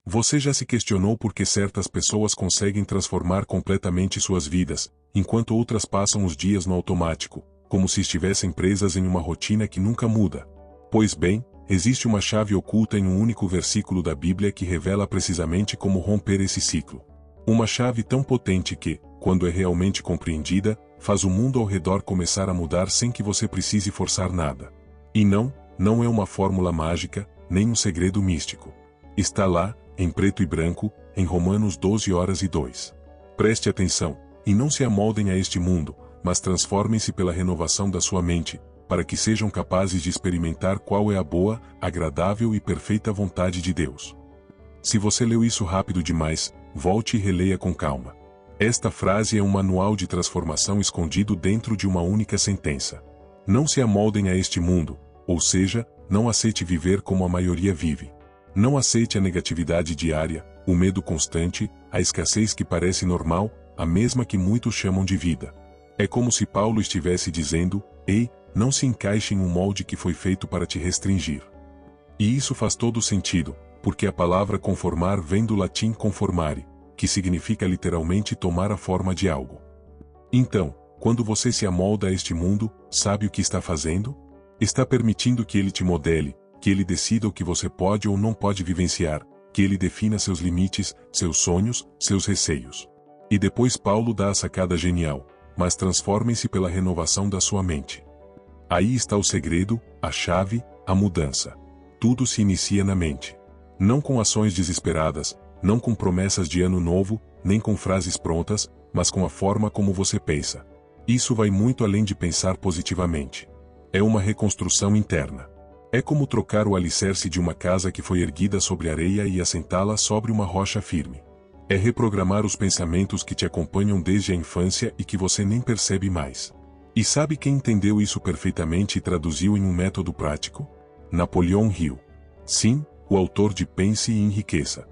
Você já se questionou por que certas pessoas conseguem transformar completamente suas vidas, enquanto outras passam os dias no automático, como se estivessem presas em uma rotina que nunca muda? Pois bem, existe uma chave oculta em um único versículo da Bíblia que revela precisamente como romper esse ciclo. Uma chave tão potente que, quando é realmente compreendida, faz o mundo ao redor começar a mudar sem que você precise forçar nada. E não é uma fórmula mágica, nem um segredo místico. Está lá, em preto e branco, em Romanos 12:2. Preste atenção, e não se amoldem a este mundo, mas transformem-se pela renovação da sua mente, para que sejam capazes de experimentar qual é a boa, agradável e perfeita vontade de Deus. Se você leu isso rápido demais, volte e releia com calma. Esta frase é um manual de transformação escondido dentro de uma única sentença. Não se amoldem a este mundo, ou seja, não aceite viver como a maioria vive. Não aceite a negatividade diária, o medo constante, a escassez que parece normal, a mesma que muitos chamam de vida. É como se Paulo estivesse dizendo: ei, não se encaixe em um molde que foi feito para te restringir. E isso faz todo sentido, porque a palavra conformar vem do latim conformare, que significa literalmente tomar a forma de algo. Então, quando você se amolda a este mundo, sabe o que está fazendo? Está permitindo que ele te modele, que ele decida o que você pode ou não pode vivenciar, que ele defina seus limites, seus sonhos, seus receios. E depois Paulo dá a sacada genial: mas transformem-se pela renovação da sua mente. Aí está o segredo, a chave, a mudança. Tudo se inicia na mente. Não com ações desesperadas, não com promessas de ano novo, nem com frases prontas, mas com a forma como você pensa. Isso vai muito além de pensar positivamente. É uma reconstrução interna. É como trocar o alicerce de uma casa que foi erguida sobre areia e assentá-la sobre uma rocha firme. É reprogramar os pensamentos que te acompanham desde a infância e que você nem percebe mais. E sabe quem entendeu isso perfeitamente e traduziu em um método prático? Napoleão Hill. Sim, o autor de Pense e Enriqueça.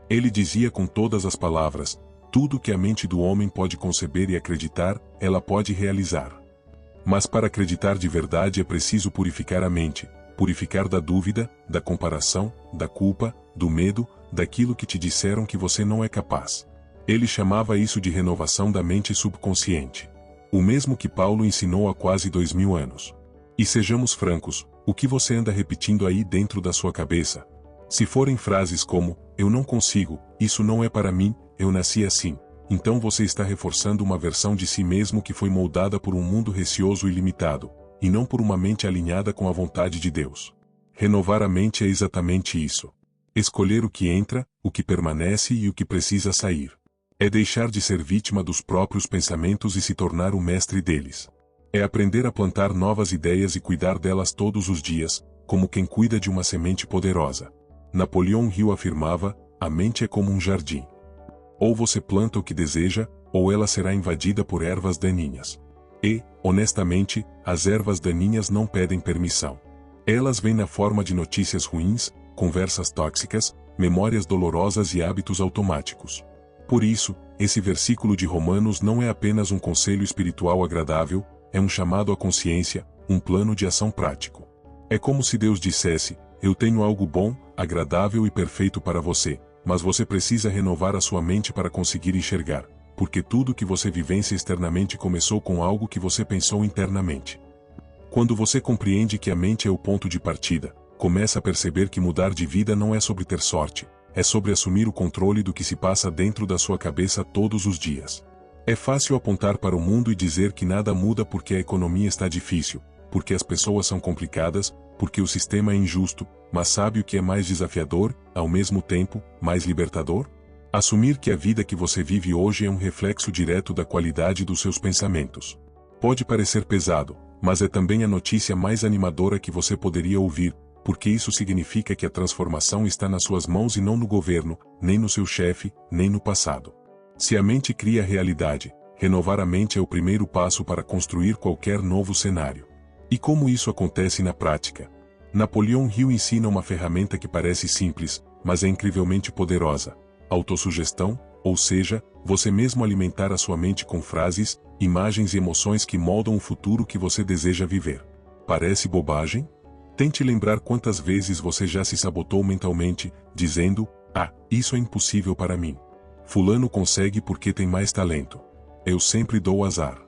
Ele dizia com todas as palavras: tudo que a mente do homem pode conceber e acreditar, ela pode realizar. Mas para acreditar de verdade é preciso purificar a mente, purificar da dúvida, da comparação, da culpa, do medo, daquilo que te disseram que você não é capaz. Ele chamava isso de renovação da mente subconsciente. O mesmo que Paulo ensinou há quase 2000 anos. E sejamos francos, o que você anda repetindo aí dentro da sua cabeça? Se forem frases como: eu não consigo, isso não é para mim, eu nasci assim, então você está reforçando uma versão de si mesmo que foi moldada por um mundo receoso e limitado, e não por uma mente alinhada com a vontade de Deus. Renovar a mente é exatamente isso. Escolher o que entra, o que permanece e o que precisa sair. É deixar de ser vítima dos próprios pensamentos e se tornar o mestre deles. É aprender a plantar novas ideias e cuidar delas todos os dias, como quem cuida de uma semente poderosa. Napoleão Hill afirmava: a mente é como um jardim. Ou você planta o que deseja, ou ela será invadida por ervas daninhas. E, honestamente, as ervas daninhas não pedem permissão. Elas vêm na forma de notícias ruins, conversas tóxicas, memórias dolorosas e hábitos automáticos. Por isso, esse versículo de Romanos não é apenas um conselho espiritual agradável, é um chamado à consciência, um plano de ação prático. É como se Deus dissesse: eu tenho algo bom, agradável e perfeito para você, mas você precisa renovar a sua mente para conseguir enxergar, porque tudo que você vivencia externamente começou com algo que você pensou internamente. Quando você compreende que a mente é o ponto de partida, começa a perceber que mudar de vida não é sobre ter sorte, é sobre assumir o controle do que se passa dentro da sua cabeça todos os dias. É fácil apontar para o mundo e dizer que nada muda porque a economia está difícil, porque as pessoas são complicadas, porque o sistema é injusto, mas sabe o que é mais desafiador, ao mesmo tempo, mais libertador? Assumir que a vida que você vive hoje é um reflexo direto da qualidade dos seus pensamentos. Pode parecer pesado, mas é também a notícia mais animadora que você poderia ouvir, porque isso significa que a transformação está nas suas mãos e não no governo, nem no seu chefe, nem no passado. Se a mente cria a realidade, renovar a mente é o primeiro passo para construir qualquer novo cenário. E como isso acontece na prática? Napoleão Hill ensina uma ferramenta que parece simples, mas é incrivelmente poderosa: autossugestão, ou seja, você mesmo alimentar a sua mente com frases, imagens e emoções que moldam o futuro que você deseja viver. Parece bobagem? Tente lembrar quantas vezes você já se sabotou mentalmente, dizendo: Ah, isso é impossível para mim. Fulano consegue porque tem mais talento. Eu sempre dou azar.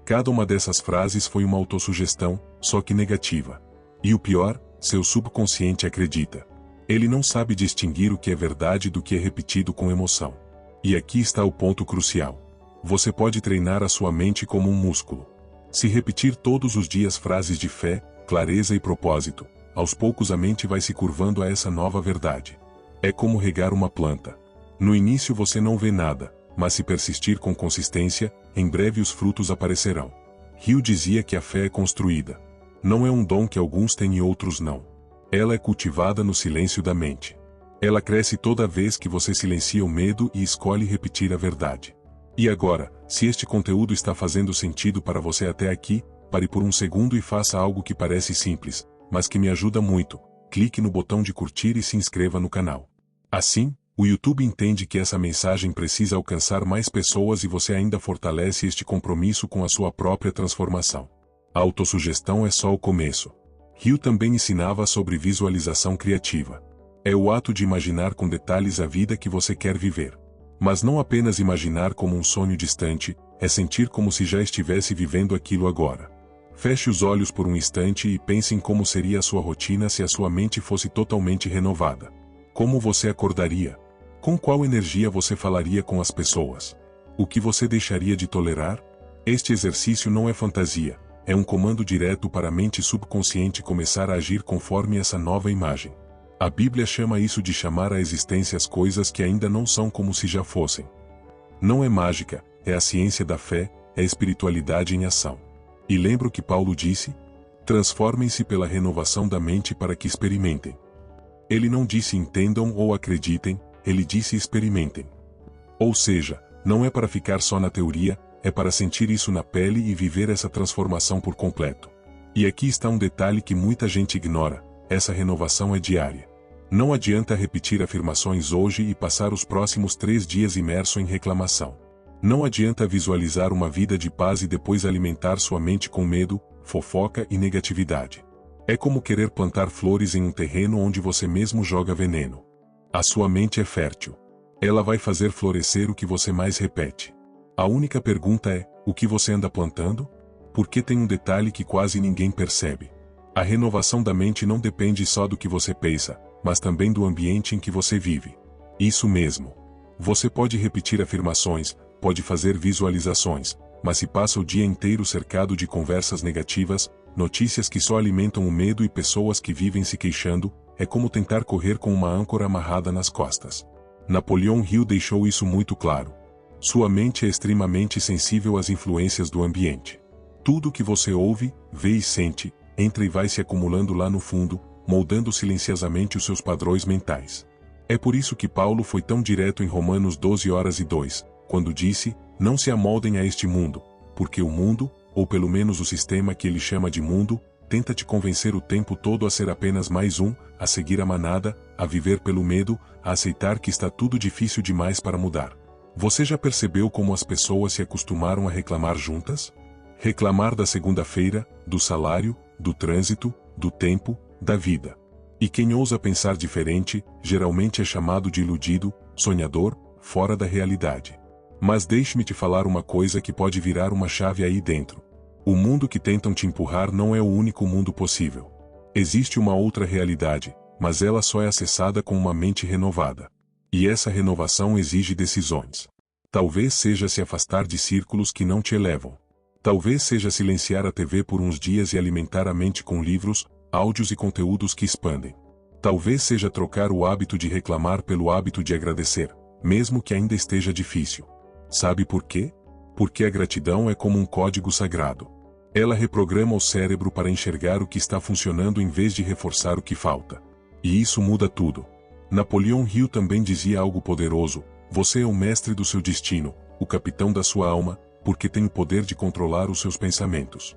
Cada uma dessas frases foi uma autossugestão, só que negativa. E o pior, seu subconsciente acredita. Ele não sabe distinguir o que é verdade do que é repetido com emoção. E aqui está o ponto crucial. Você pode treinar a sua mente como um músculo. Se repetir todos os dias frases de fé, clareza e propósito, aos poucos a mente vai se curvando a essa nova verdade. É como regar uma planta. No início você não vê nada, mas se persistir com consistência, em breve os frutos aparecerão. Hill dizia que a fé é construída. Não é um dom que alguns têm e outros não. Ela é cultivada no silêncio da mente. Ela cresce toda vez que você silencia o medo e escolhe repetir a verdade. E agora, se este conteúdo está fazendo sentido para você até aqui, pare por um segundo e faça algo que parece simples, mas que me ajuda muito. Clique no botão de curtir e se inscreva no canal. Assim, o YouTube entende que essa mensagem precisa alcançar mais pessoas e você ainda fortalece este compromisso com a sua própria transformação. A autossugestão é só o começo. Hill também ensinava sobre visualização criativa. É o ato de imaginar com detalhes a vida que você quer viver. Mas não apenas imaginar como um sonho distante, é sentir como se já estivesse vivendo aquilo agora. Feche os olhos por um instante e pense em como seria a sua rotina se a sua mente fosse totalmente renovada. Como você acordaria? Com qual energia você falaria com as pessoas? O que você deixaria de tolerar? Este exercício não é fantasia, é um comando direto para a mente subconsciente começar a agir conforme essa nova imagem. A Bíblia chama isso de chamar à existência as coisas que ainda não são como se já fossem. Não é mágica, é a ciência da fé, é espiritualidade em ação. E lembra o que Paulo disse? Transformem-se pela renovação da mente para que experimentem. Ele não disse entendam ou acreditem, ele disse experimentem. Ou seja, não é para ficar só na teoria, é para sentir isso na pele e viver essa transformação por completo. E aqui está um detalhe que muita gente ignora, essa renovação é diária. Não adianta repetir afirmações hoje e passar os próximos 3 dias imerso em reclamação. Não adianta visualizar uma vida de paz e depois alimentar sua mente com medo, fofoca e negatividade. É como querer plantar flores em um terreno onde você mesmo joga veneno. A sua mente é fértil. Ela vai fazer florescer o que você mais repete. A única pergunta é, o que você anda plantando? Porque tem um detalhe que quase ninguém percebe. A renovação da mente não depende só do que você pensa, mas também do ambiente em que você vive. Isso mesmo. Você pode repetir afirmações, pode fazer visualizações, mas se passa o dia inteiro cercado de conversas negativas, notícias que só alimentam o medo e pessoas que vivem se queixando, é como tentar correr com uma âncora amarrada nas costas. Napoleão Hill deixou isso muito claro. Sua mente é extremamente sensível às influências do ambiente. Tudo que você ouve, vê e sente, entra e vai se acumulando lá no fundo, moldando silenciosamente os seus padrões mentais. É por isso que Paulo foi tão direto em Romanos 12:2, quando disse, não se amoldem a este mundo, porque o mundo, ou pelo menos o sistema que ele chama de mundo, tenta te convencer o tempo todo a ser apenas mais um, a seguir a manada, a viver pelo medo, a aceitar que está tudo difícil demais para mudar. Você já percebeu como as pessoas se acostumaram a reclamar juntas? Reclamar da segunda-feira, do salário, do trânsito, do tempo, da vida. E quem ousa pensar diferente, geralmente é chamado de iludido, sonhador, fora da realidade. Mas deixe-me te falar uma coisa que pode virar uma chave aí dentro. O mundo que tentam te empurrar não é o único mundo possível. Existe uma outra realidade, mas ela só é acessada com uma mente renovada. E essa renovação exige decisões. Talvez seja se afastar de círculos que não te elevam. Talvez seja silenciar a TV por uns dias e alimentar a mente com livros, áudios e conteúdos que expandem. Talvez seja trocar o hábito de reclamar pelo hábito de agradecer, mesmo que ainda esteja difícil. Sabe por quê? Porque a gratidão é como um código sagrado. Ela reprograma o cérebro para enxergar o que está funcionando em vez de reforçar o que falta. E isso muda tudo. Napoleão Hill também dizia algo poderoso: você é o mestre do seu destino, o capitão da sua alma, porque tem o poder de controlar os seus pensamentos.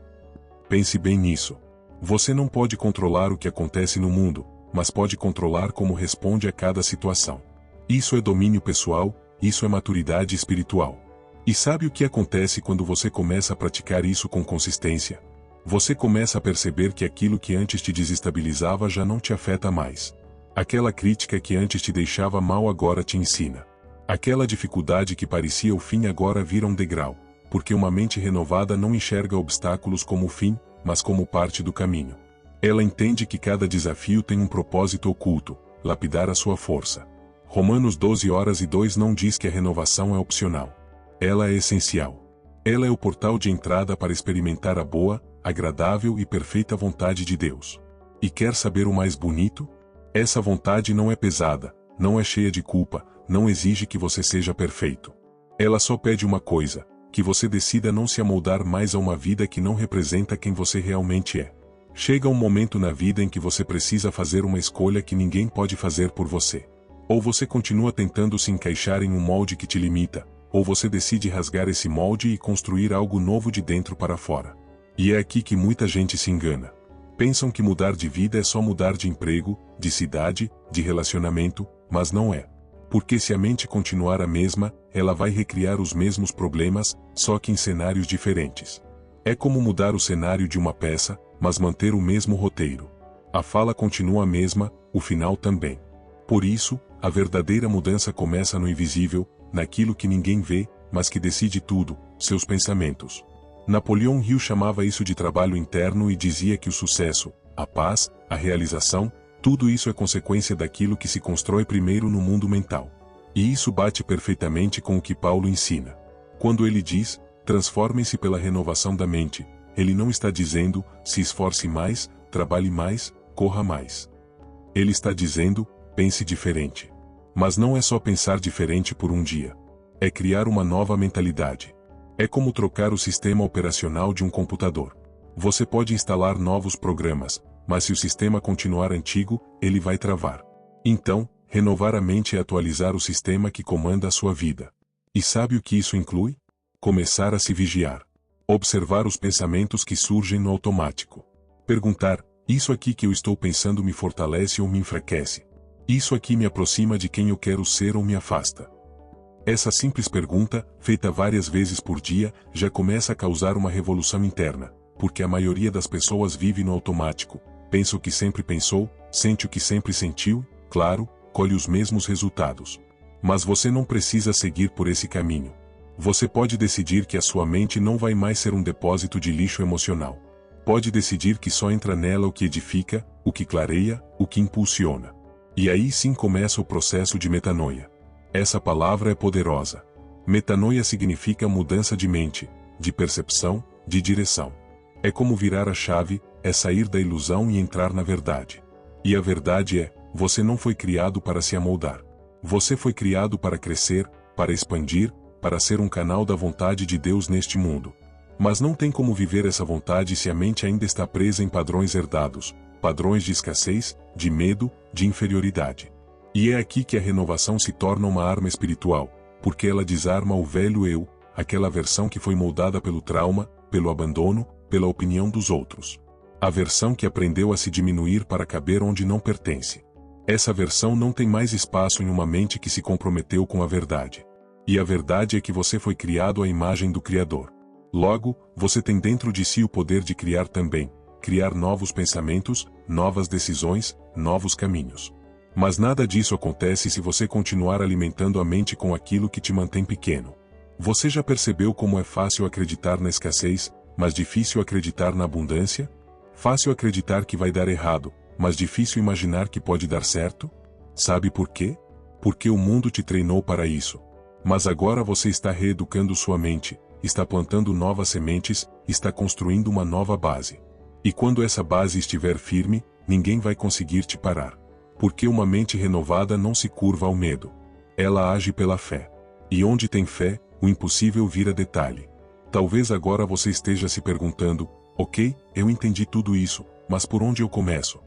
Pense bem nisso. Você não pode controlar o que acontece no mundo, mas pode controlar como responde a cada situação. Isso é domínio pessoal, isso é maturidade espiritual. E sabe o que acontece quando você começa a praticar isso com consistência? Você começa a perceber que aquilo que antes te desestabilizava já não te afeta mais. Aquela crítica que antes te deixava mal agora te ensina. Aquela dificuldade que parecia o fim agora vira um degrau, porque uma mente renovada não enxerga obstáculos como o fim, mas como parte do caminho. Ela entende que cada desafio tem um propósito oculto, lapidar a sua força. Romanos 12:2 não diz que a renovação é opcional. Ela é essencial. Ela é o portal de entrada para experimentar a boa, agradável e perfeita vontade de Deus. E quer saber o mais bonito? Essa vontade não é pesada, não é cheia de culpa, não exige que você seja perfeito. Ela só pede uma coisa, que você decida não se amoldar mais a uma vida que não representa quem você realmente é. Chega um momento na vida em que você precisa fazer uma escolha que ninguém pode fazer por você. Ou você continua tentando se encaixar em um molde que te limita, ou você decide rasgar esse molde e construir algo novo de dentro para fora. E é aqui que muita gente se engana. Pensam que mudar de vida é só mudar de emprego, de cidade, de relacionamento, mas não é. Porque se a mente continuar a mesma, ela vai recriar os mesmos problemas, só que em cenários diferentes. É como mudar o cenário de uma peça, mas manter o mesmo roteiro. A fala continua a mesma, o final também. Por isso, a verdadeira mudança começa no invisível, naquilo que ninguém vê, mas que decide tudo, seus pensamentos. Napoleão Hill chamava isso de trabalho interno e dizia que o sucesso, a paz, a realização, tudo isso é consequência daquilo que se constrói primeiro no mundo mental. E isso bate perfeitamente com o que Paulo ensina. Quando ele diz, transformem-se pela renovação da mente, ele não está dizendo, se esforce mais, trabalhe mais, corra mais. Ele está dizendo, pense diferente. Mas não é só pensar diferente por um dia. É criar uma nova mentalidade. É como trocar o sistema operacional de um computador. Você pode instalar novos programas, mas se o sistema continuar antigo, ele vai travar. Então, renovar a mente é atualizar o sistema que comanda a sua vida. E sabe o que isso inclui? Começar a se vigiar. Observar os pensamentos que surgem no automático. Perguntar, isso aqui que eu estou pensando me fortalece ou me enfraquece? Isso aqui me aproxima de quem eu quero ser ou me afasta? Essa simples pergunta, feita várias vezes por dia, já começa a causar uma revolução interna, porque a maioria das pessoas vive no automático, pensa o que sempre pensou, sente o que sempre sentiu, claro, colhe os mesmos resultados. Mas você não precisa seguir por esse caminho. Você pode decidir que a sua mente não vai mais ser um depósito de lixo emocional. Pode decidir que só entra nela o que edifica, o que clareia, o que impulsiona. E aí sim começa o processo de metanoia. Essa palavra é poderosa. Metanoia significa mudança de mente, de percepção, de direção. É como virar a chave, é sair da ilusão e entrar na verdade. E a verdade é, você não foi criado para se amoldar. Você foi criado para crescer, para expandir, para ser um canal da vontade de Deus neste mundo. Mas não tem como viver essa vontade se a mente ainda está presa em padrões herdados, padrões de escassez, de medo, de inferioridade. E é aqui que a renovação se torna uma arma espiritual, porque ela desarma o velho eu, aquela versão que foi moldada pelo trauma, pelo abandono, pela opinião dos outros. A versão que aprendeu a se diminuir para caber onde não pertence. Essa versão não tem mais espaço em uma mente que se comprometeu com a verdade. E a verdade é que você foi criado à imagem do Criador. Logo, você tem dentro de si o poder de criar também, criar novos pensamentos, novas decisões, novos caminhos. Mas nada disso acontece se você continuar alimentando a mente com aquilo que te mantém pequeno. Você já percebeu como é fácil acreditar na escassez, mas difícil acreditar na abundância? Fácil acreditar que vai dar errado, mas difícil imaginar que pode dar certo? Sabe por quê? Porque o mundo te treinou para isso. Mas agora você está reeducando sua mente, está plantando novas sementes, está construindo uma nova base. E quando essa base estiver firme, ninguém vai conseguir te parar. Porque uma mente renovada não se curva ao medo. Ela age pela fé. E onde tem fé, o impossível vira detalhe. Talvez agora você esteja se perguntando, ok, eu entendi tudo isso, mas por onde eu começo?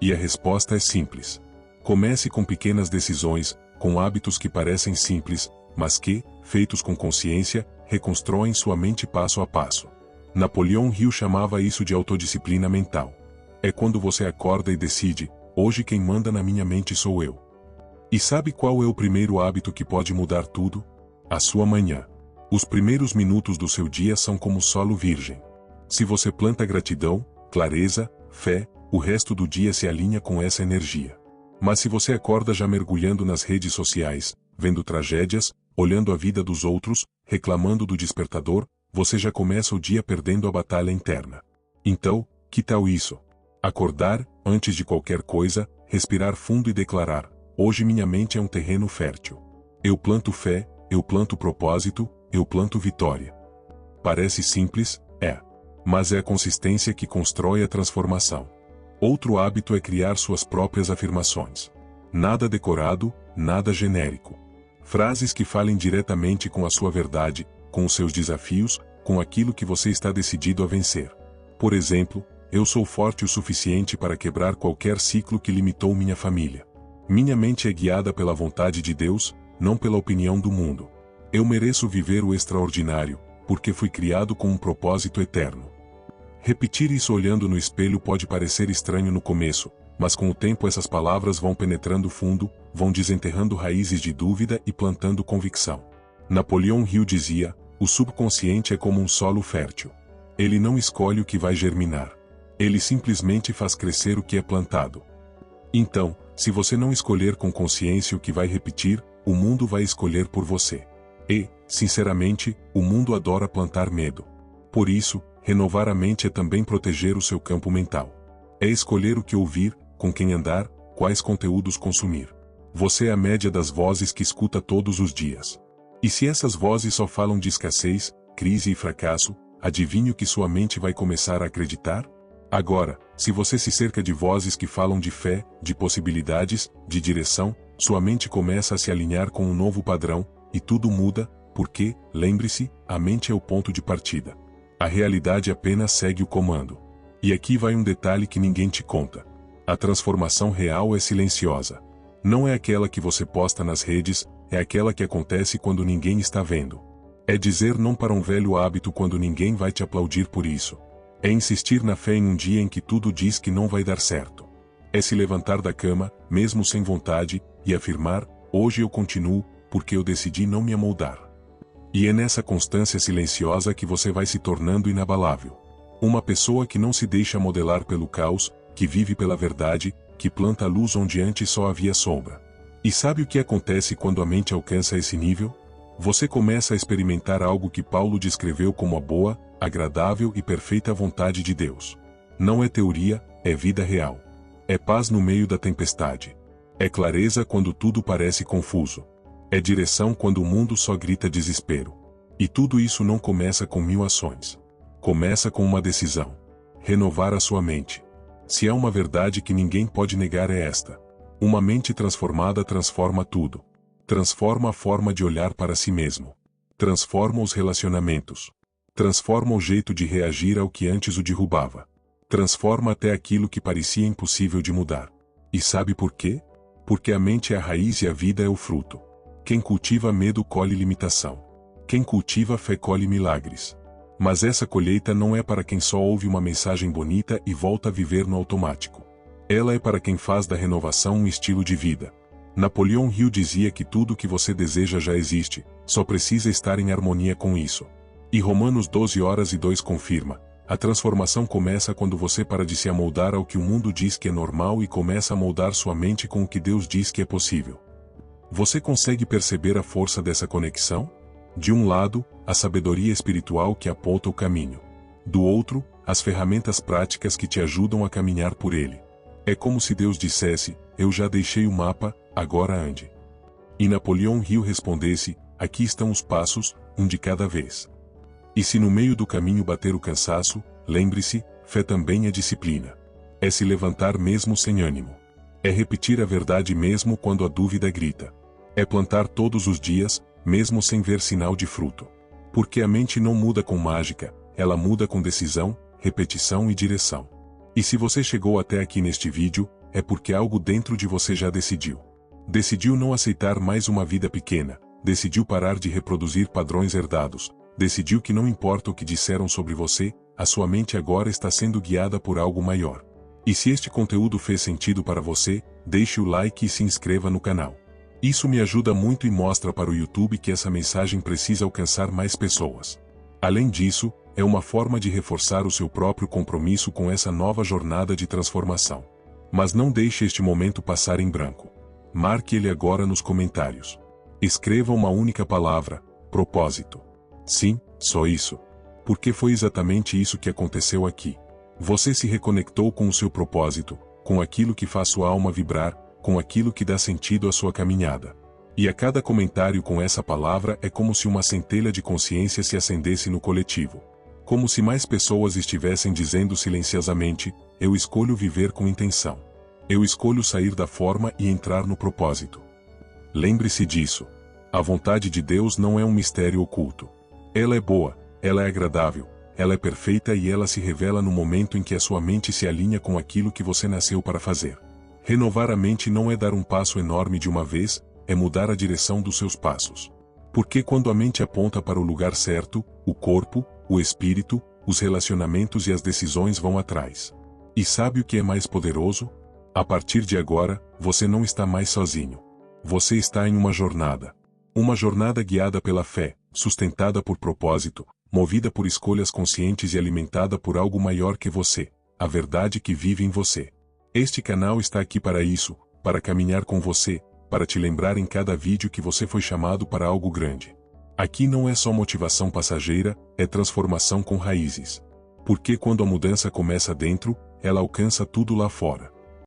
E a resposta é simples. Comece com pequenas decisões, com hábitos que parecem simples, mas que, feitos com consciência, reconstroem sua mente passo a passo. Napoleão Hill chamava isso de autodisciplina mental. É quando você acorda e decide, hoje quem manda na minha mente sou eu. E sabe qual é o primeiro hábito que pode mudar tudo? A sua manhã. Os primeiros minutos do seu dia são como solo virgem. Se você planta gratidão, clareza, fé, o resto do dia se alinha com essa energia. Mas se você acorda já mergulhando nas redes sociais, vendo tragédias, olhando a vida dos outros, reclamando do despertador, você já começa o dia perdendo a batalha interna. Então, que tal isso? Acordar, antes de qualquer coisa, respirar fundo e declarar: hoje minha mente é um terreno fértil. Eu planto fé, eu planto propósito, eu planto vitória. Parece simples, é. Mas é a consistência que constrói a transformação. Outro hábito é criar suas próprias afirmações. Nada decorado, nada genérico. Frases que falem diretamente com a sua verdade, com os seus desafios, com aquilo que você está decidido a vencer. Por exemplo, eu sou forte o suficiente para quebrar qualquer ciclo que limitou minha família. Minha mente é guiada pela vontade de Deus, não pela opinião do mundo. Eu mereço viver o extraordinário, porque fui criado com um propósito eterno. Repetir isso olhando no espelho pode parecer estranho no começo, mas com o tempo essas palavras vão penetrando fundo, vão desenterrando raízes de dúvida e plantando convicção. Napoleão Hill dizia: o subconsciente é como um solo fértil. Ele não escolhe o que vai germinar. Ele simplesmente faz crescer o que é plantado. Então, se você não escolher com consciência o que vai repetir, o mundo vai escolher por você. E, sinceramente, o mundo adora plantar medo. Por isso, renovar a mente é também proteger o seu campo mental. É escolher o que ouvir, com quem andar, quais conteúdos consumir. Você é a média das vozes que escuta todos os dias. E se essas vozes só falam de escassez, crise e fracasso, adivinhe o que sua mente vai começar a acreditar? Agora, se você se cerca de vozes que falam de fé, de possibilidades, de direção, sua mente começa a se alinhar com um novo padrão, e tudo muda, porque, lembre-se, a mente é o ponto de partida. A realidade apenas segue o comando. E aqui vai um detalhe que ninguém te conta. A transformação real é silenciosa. Não é aquela que você posta nas redes, é aquela que acontece quando ninguém está vendo. É dizer não para um velho hábito quando ninguém vai te aplaudir por isso. É insistir na fé em um dia em que tudo diz que não vai dar certo. É se levantar da cama, mesmo sem vontade, e afirmar: hoje eu continuo, porque eu decidi não me amoldar. E é nessa constância silenciosa que você vai se tornando inabalável. Uma pessoa que não se deixa modelar pelo caos, que vive pela verdade, que planta a luz onde antes só havia sombra. E sabe o que acontece quando a mente alcança esse nível? Você começa a experimentar algo que Paulo descreveu como a boa, agradável e perfeita vontade de Deus. Não é teoria, é vida real. É paz no meio da tempestade. É clareza quando tudo parece confuso. É direção quando o mundo só grita desespero. E tudo isso não começa com 1000 ações. Começa com uma decisão. Renovar a sua mente. Se há uma verdade que ninguém pode negar é esta. Uma mente transformada transforma tudo. Transforma a forma de olhar para si mesmo. Transforma os relacionamentos. Transforma o jeito de reagir ao que antes o derrubava. Transforma até aquilo que parecia impossível de mudar. E sabe por quê? Porque a mente é a raiz e a vida é o fruto. Quem cultiva medo colhe limitação. Quem cultiva fé colhe milagres. Mas essa colheita não é para quem só ouve uma mensagem bonita e volta a viver no automático. Ela é para quem faz da renovação um estilo de vida. Napoleão Hill dizia que tudo o que você deseja já existe, só precisa estar em harmonia com isso. E Romanos 12:2 confirma: a transformação começa quando você para de se amoldar ao que o mundo diz que é normal e começa a moldar sua mente com o que Deus diz que é possível. Você consegue perceber a força dessa conexão? De um lado, a sabedoria espiritual que aponta o caminho. Do outro, as ferramentas práticas que te ajudam a caminhar por ele. É como se Deus dissesse: eu já deixei o mapa, agora ande. E Napoleão Hill respondesse: aqui estão os passos, um de cada vez. E se no meio do caminho bater o cansaço, lembre-se, fé também é disciplina. É se levantar mesmo sem ânimo. É repetir a verdade mesmo quando a dúvida grita. É plantar todos os dias, mesmo sem ver sinal de fruto. Porque a mente não muda com mágica, ela muda com decisão, repetição e direção. E se você chegou até aqui neste vídeo, é porque algo dentro de você já decidiu. Decidiu não aceitar mais uma vida pequena, decidiu parar de reproduzir padrões herdados, decidiu que não importa o que disseram sobre você, a sua mente agora está sendo guiada por algo maior. E se este conteúdo fez sentido para você, deixe o like e se inscreva no canal. Isso me ajuda muito e mostra para o YouTube que essa mensagem precisa alcançar mais pessoas. Além disso, é uma forma de reforçar o seu próprio compromisso com essa nova jornada de transformação. Mas não deixe este momento passar em branco. Marque ele agora nos comentários. Escreva uma única palavra: propósito. Sim, só isso. Porque foi exatamente isso que aconteceu aqui. Você se reconectou com o seu propósito, com aquilo que faz sua alma vibrar, com aquilo que dá sentido à sua caminhada. E a cada comentário com essa palavra é como se uma centelha de consciência se acendesse no coletivo. Como se mais pessoas estivessem dizendo silenciosamente: eu escolho viver com intenção. Eu escolho sair da forma e entrar no propósito. Lembre-se disso. A vontade de Deus não é um mistério oculto. Ela é boa, ela é agradável, ela é perfeita e ela se revela no momento em que a sua mente se alinha com aquilo que você nasceu para fazer. Renovar a mente não é dar um passo enorme de uma vez, é mudar a direção dos seus passos. Porque quando a mente aponta para o lugar certo, o corpo, o espírito, os relacionamentos e as decisões vão atrás. E sabe o que é mais poderoso? A partir de agora, você não está mais sozinho. Você está em uma jornada. Uma jornada guiada pela fé, sustentada por propósito, movida por escolhas conscientes e alimentada por algo maior que você, a verdade que vive em você. Este canal está aqui para isso, para caminhar com você, para te lembrar em cada vídeo que você foi chamado para algo grande. Aqui não é só motivação passageira, é transformação com raízes. Porque quando a mudança começa dentro, ela alcança tudo lá fora.